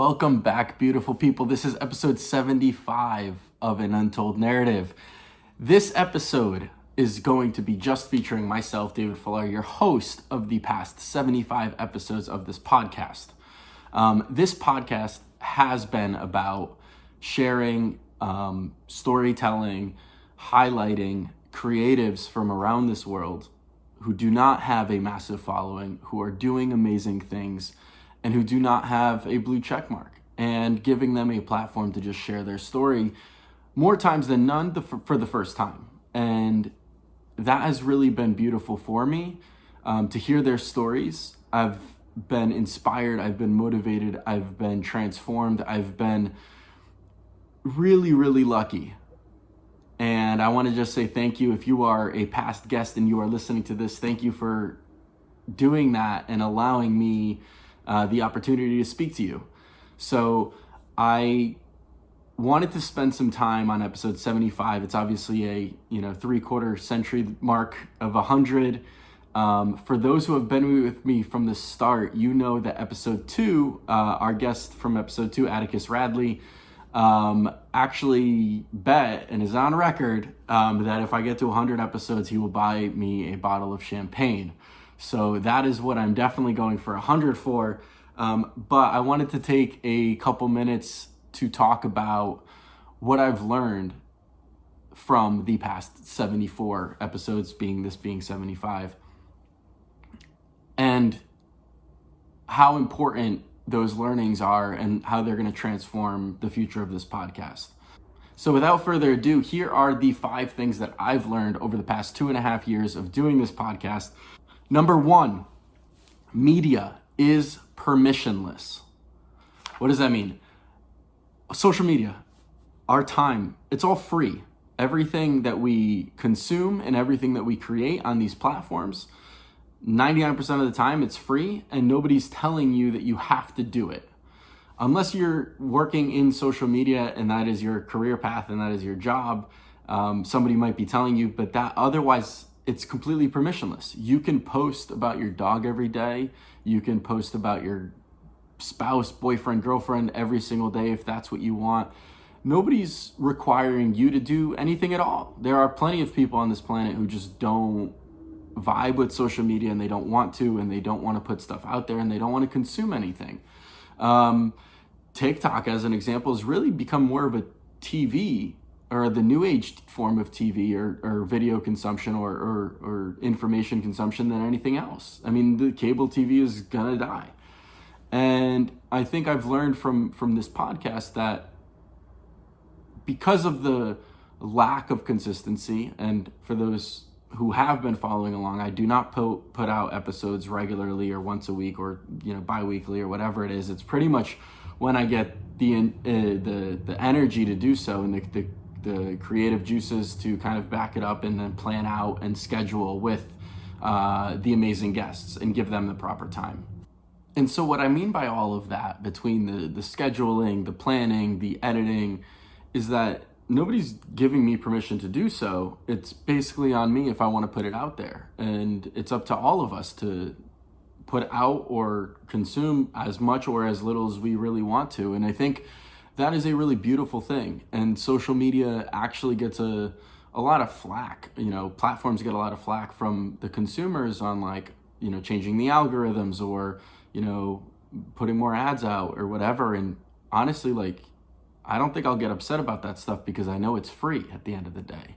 Welcome back, beautiful people. This is episode 75 of An Untold Narrative. This episode is going to be just featuring myself, David Filar, your host of the past 75 episodes of this podcast. This podcast has been about sharing, storytelling, highlighting creatives from around this world who do not have a massive following, who are doing amazing things, and who do not have a blue check mark, and giving them a platform to just share their story more times than none for the first time. And that has really been beautiful for me to hear their stories. I've been inspired, I've been motivated, I've been transformed, I've been really, really lucky. And I want to just say thank you. If you are a past guest and you are listening to this, thank you for doing that and allowing me the opportunity to speak to you. So I wanted to spend some time on episode 75. It's obviously a 3/4 century mark of 100. For those who have been with me from the start, you know that episode 2, our guest from episode 2, Atticus Radley, actually bet and is on record that if I get to 100 episodes, he will buy me a bottle of champagne. So that is what I'm definitely going for 100 for. But I wanted to take a couple minutes to talk about what I've learned from the past 74 episodes, being 75, and how important those learnings are and how they're going to transform the future of this podcast. So without further ado, here are the 5 things that I've learned over the past 2.5 years of doing this podcast. Number 1, media is permissionless. What does that mean? Social media, our time, it's all free. Everything that we consume and everything that we create on these platforms, 99% of the time it's free, and nobody's telling you that you have to do it. Unless you're working in social media and that is your career path and that is your job, somebody might be telling you, but that otherwise it's completely permissionless. You can post about your dog every day. You can post about your spouse, boyfriend, girlfriend every single day if that's what you want. Nobody's requiring you to do anything at all. There are plenty of people on this planet who just don't vibe with social media, and they don't want to, and they don't want to put stuff out there, and they don't want to consume anything. TikTok, as an example, has really become more of a TV, or the new age form of TV or video consumption or information consumption than anything else. I mean, the cable TV is gonna die. And I think I've learned from this podcast that because of the lack of consistency, and for those who have been following along, I do not put out episodes regularly or once a week or bi-weekly or whatever it is. It's pretty much when I get the energy to do so, and the creative juices to kind of back it up and then plan out and schedule with the amazing guests and give them the proper time. And so what I mean by all of that, between the scheduling, the planning, the editing, is that nobody's giving me permission to do so. It's basically on me if I want to put it out there. And it's up to all of us to put out or consume as much or as little as we really want to. And I think that is a really beautiful thing. And social media actually gets a lot of flack. Platforms get a lot of flack from the consumers on changing the algorithms or, putting more ads out or whatever. And honestly, I don't think I'll get upset about that stuff because I know it's free at the end of the day.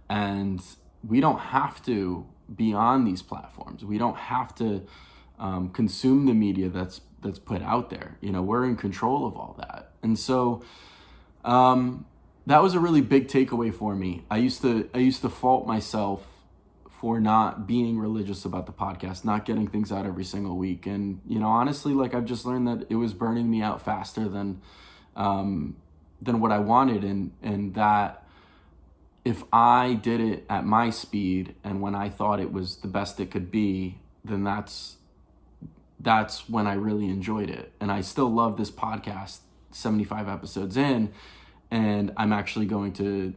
And we don't have to be on these platforms. We don't have to consume the media that's put out there. We're in control of all that. And so that was a really big takeaway for me. I used to fault myself for not being religious about the podcast, not getting things out every single week. And, honestly, I've just learned that it was burning me out faster than what I wanted. And that if I did it at my speed and when I thought it was the best it could be, then that's when I really enjoyed it. And I still love this podcast 75 episodes in, and I'm actually going to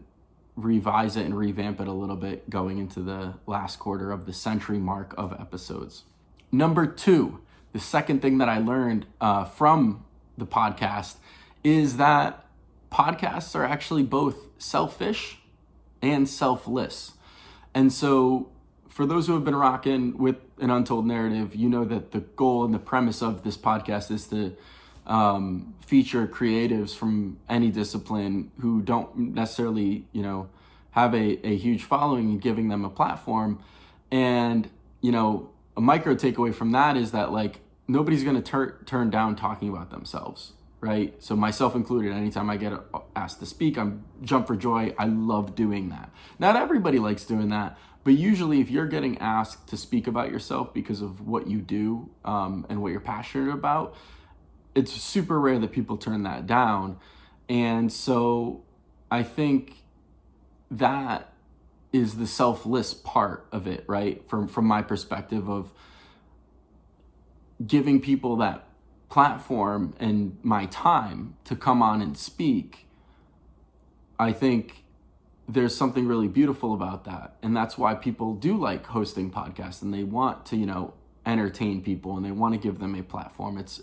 revise it and revamp it a little bit going into the last quarter of the century mark of episodes. Number 2, the second thing that I learned from the podcast is that podcasts are actually both selfish and selfless. And so for those who have been rocking with an Untold narrative, you know that the goal and the premise of this podcast is to feature creatives from any discipline who don't necessarily, have a huge following, and giving them a platform. And, a micro takeaway from that is that, like, nobody's going to turn down talking about themselves, right? So myself included, anytime I get asked to speak, I'm jump for joy. I love doing that. Not everybody likes doing that, but usually if you're getting asked to speak about yourself because of what you do and what you're passionate about, it's super rare that people turn that down. And so I think that is the selfless part of it, right? From my perspective of giving people that platform and my time to come on and speak. I think there's something really beautiful about that. And that's why people do like hosting podcasts, and they want to, entertain people, and they want to give them a platform. It's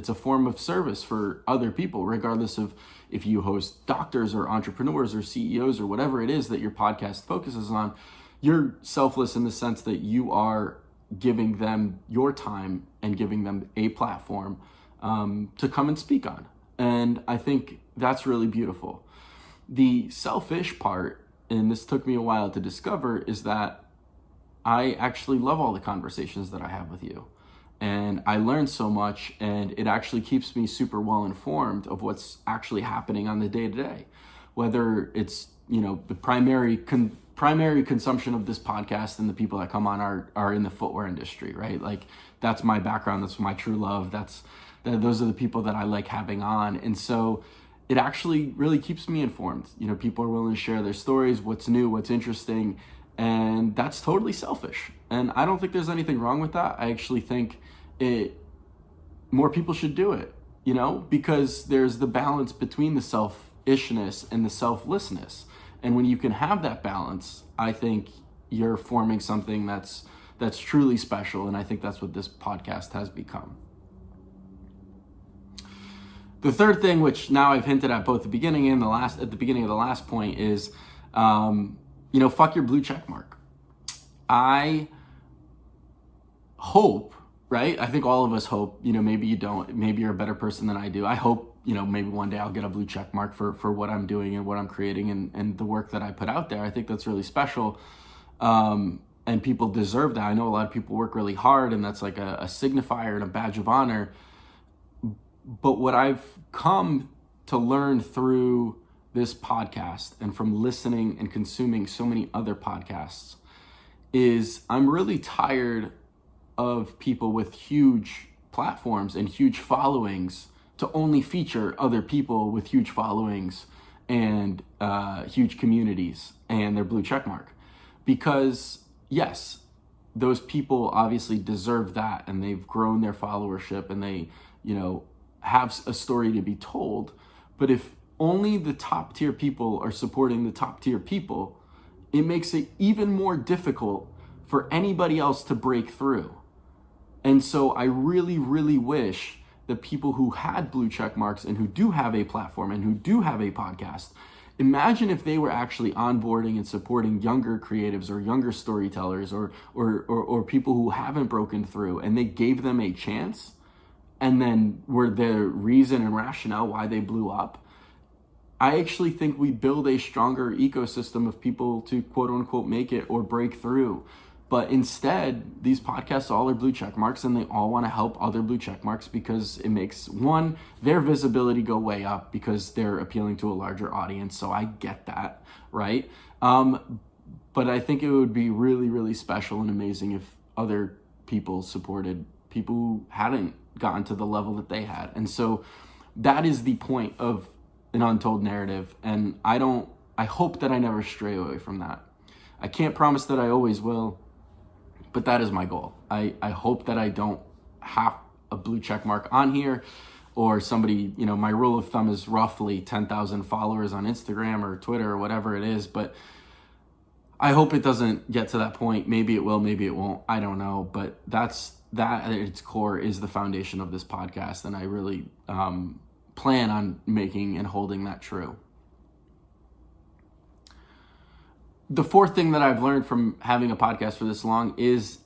a form of service for other people, regardless of if you host doctors or entrepreneurs or CEOs or whatever it is that your podcast focuses on. You're selfless in the sense that you are giving them your time and giving them a platform to come and speak on. And I think that's really beautiful. The selfish part, and this took me a while to discover, is that I actually love all the conversations that I have with you. And I learn so much, and it actually keeps me super well informed of what's actually happening on the day-to-day. Whether it's, the primary consumption of this podcast and the people that come on are in the footwear industry, right? Like, that's my background, that's my true love, those are the people that I like having on. And so it actually really keeps me informed. People are willing to share their stories, what's new, what's interesting, and that's totally selfish. And I don't think there's anything wrong with that. I actually think more people should do it, because there's the balance between the selfishness and the selflessness. And when you can have that balance, I think you're forming something that's truly special. And I think that's what this podcast has become. The third thing, which now I've hinted at both the beginning and at the beginning of the last point, is, fuck your blue check mark. I hope, right? I think all of us hope, maybe you don't, maybe you're a better person than I do. I hope, maybe one day I'll get a blue check mark for what I'm doing and what I'm creating and the work that I put out there. I think that's really special. And people deserve that. I know a lot of people work really hard, and that's like a signifier and a badge of honor. But what I've come to learn through this podcast and from listening and consuming so many other podcasts is I'm really tired of people with huge platforms and huge followings to only feature other people with huge followings and huge communities and their blue check mark. Because yes, those people obviously deserve that, and they've grown their followership, and they, have a story to be told. But if only the top tier people are supporting the top tier people, it makes it even more difficult for anybody else to break through. And so I really, really wish that people who had blue check marks and who do have a platform and who do have a podcast, imagine if they were actually onboarding and supporting younger creatives or younger storytellers or people who haven't broken through, and they gave them a chance, and then were the reason and rationale why they blew up. I actually think we build a stronger ecosystem of people to quote unquote make it or break through. But instead, these podcasts all are blue check marks, and they all want to help other blue check marks because it makes, one, their visibility go way up because they're appealing to a larger audience. So I get that, right? But I think it would be really, really special and amazing if other people supported people who hadn't gotten to the level that they had. And so that is the point of an Untold narrative. And I hope that I never stray away from that. I can't promise that I always will, but that is my goal. I hope that I don't have a blue check mark on here, or somebody, my rule of thumb is roughly 10,000 followers on Instagram or Twitter or whatever it is. But I hope it doesn't get to that point. Maybe it will, maybe it won't. I don't know. But that's that at its core is the foundation of this podcast, and I really plan on making and holding that true. The fourth thing that I've learned from having a podcast for this long is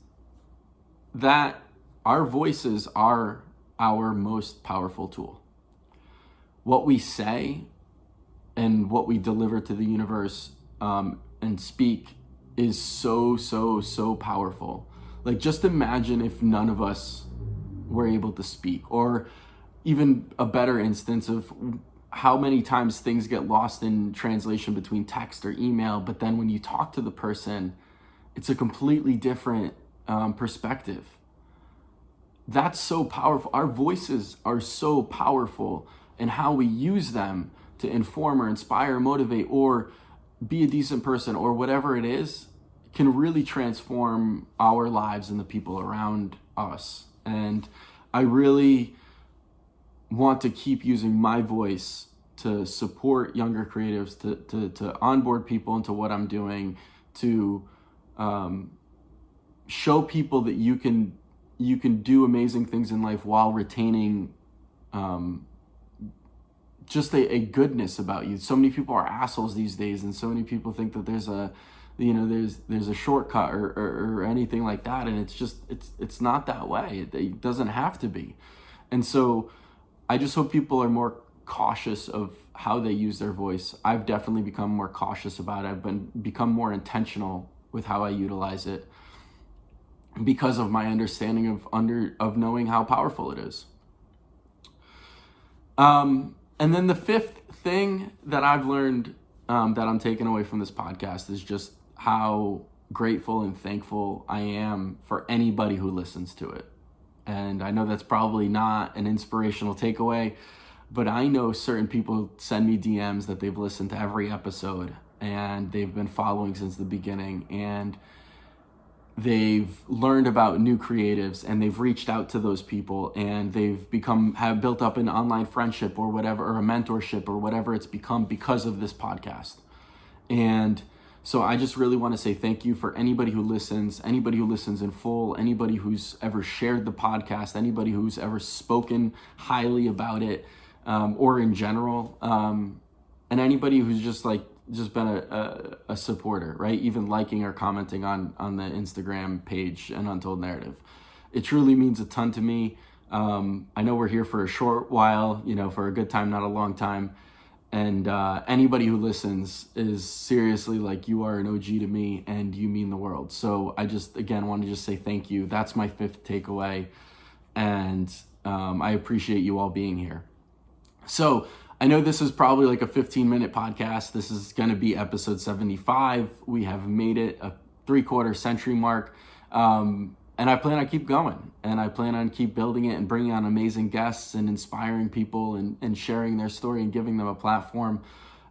that our voices are our most powerful tool. What we say and what we deliver to the universe and speak is so powerful. Like, just imagine if none of us were able to speak, or even a better instance of how many times things get lost in translation between text or email, but then when you talk to the person, it's a completely different perspective. That's so powerful. Our voices are so powerful, and how we use them to inform or inspire, motivate, or be a decent person, or whatever it is, can really transform our lives and the people around us. And I really want to keep using my voice to support younger creatives, to onboard people into what I'm doing, to show people that you can do amazing things in life while retaining just a goodness about you. So many people are assholes these days, and so many people think that there's a shortcut or anything like that, and it's not that way. It doesn't have to be. And so I just hope people are more cautious of how they use their voice. I've definitely become more cautious about it. I've become more intentional with how I utilize it because of my understanding of knowing how powerful it is. And then the fifth thing that I've learned that I'm taking away from this podcast is just how grateful and thankful I am for anybody who listens to it. And I know that's probably not an inspirational takeaway, but I know certain people send me DMs that they've listened to every episode and they've been following since the beginning, and they've learned about new creatives and they've reached out to those people, and have built up an online friendship or whatever, or a mentorship or whatever it's become because of this podcast. And so I just really want to say thank you for anybody who listens in full, anybody who's ever shared the podcast, anybody who's ever spoken highly about it, or in general, and anybody who's just been a supporter, right? Even liking or commenting on the Instagram page and Untold Narrative. It truly means a ton to me. I know we're here for a short while, for a good time, not a long time. And anybody who listens is seriously, you are an OG to me, and you mean the world. So I just, again, want to just say thank you. That's my fifth takeaway. And I appreciate you all being here. So I know this is probably a 15-minute podcast. This is going to be episode 75. We have made it a 3/4 century mark. And I plan on keep going, and I plan on keep building it and bringing on amazing guests and inspiring people and sharing their story and giving them a platform.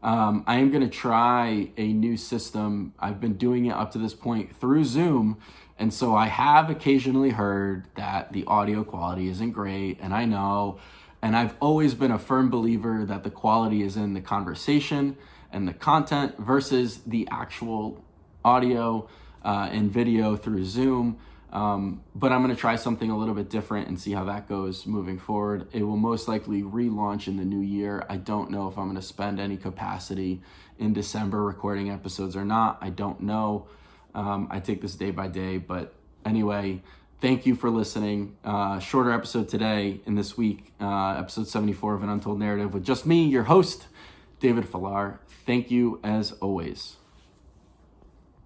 I am going to try a new system. I've been doing it up to this point through Zoom. And so I have occasionally heard that the audio quality isn't great, and I know. And I've always been a firm believer that the quality is in the conversation and the content versus the actual audio and video through Zoom. But I'm going to try something a little bit different and see how that goes moving forward. It will most likely relaunch in the new year. I don't know if I'm going to spend any capacity in December recording episodes or not. I don't know. I take this day by day. But anyway, thank you for listening. Shorter episode today and this week, episode 74 of An Untold Narrative with just me, your host, David Filar. Thank you as always.